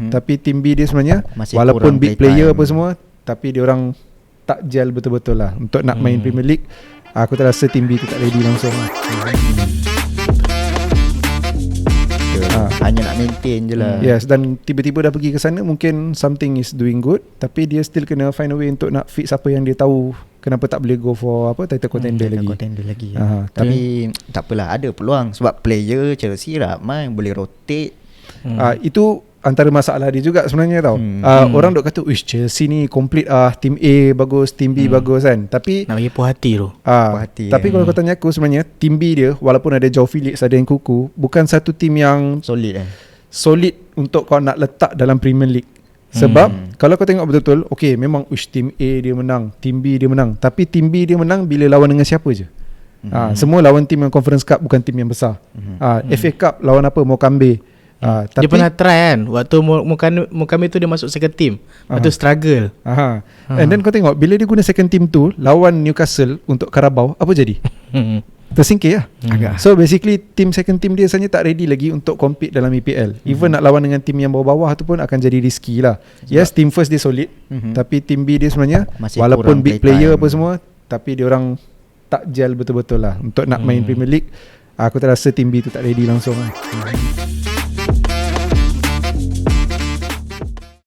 Tapi team B dia sebenarnya masih walaupun big player time. apa semua, tapi dia orang tak gel betul-betul lah untuk nak main Premier League. Aku tak rasa team B tu tak ready langsung lah. Hanya nak maintain je lah. Yes, dan tiba-tiba dah pergi ke sana, mungkin something is doing good, tapi dia still kena find a way untuk nak fix apa yang dia tahu. Kenapa tak boleh go for title contender lagi. Tapi tak apalah, ada peluang sebab player Chelsea ramai boleh rotate. Itu antara masalah dia juga sebenarnya tau. Orang duk kata Chelsea ni complete team A bagus, team B bagus kan. Tapi nak bagi puas hati tu. Tapi kalau kau tanya aku sebenarnya, team B dia walaupun ada Joao Felix, ada Nkunku, bukan satu team yang solid untuk kau nak letak dalam Premier League. Sebab kalau kau tengok betul-betul, okay, memang team A dia menang, team B dia menang, tapi team B dia menang bila lawan dengan siapa je. Semua lawan team yang Conference Cup, bukan team yang besar. FA Cup lawan apa, Mokambe. Dia pernah try kan, waktu Mokambe tu dia masuk second team, lepas tu struggle. And then kau tengok bila dia guna second team tu lawan Newcastle untuk Carabao, apa jadi? Tersingkir lah. So basically second team dia sebenarnya tak ready lagi untuk compete dalam EPL. Even nak lawan dengan team yang bawah-bawah tu pun akan jadi risky lah. Yes, team first dia solid, tapi team B dia sebenarnya masih walaupun big player apa semua, tapi dia orang tak gel betul-betul lah untuk nak main Premier League. Aku tak rasa team B tu tak ready langsung lah.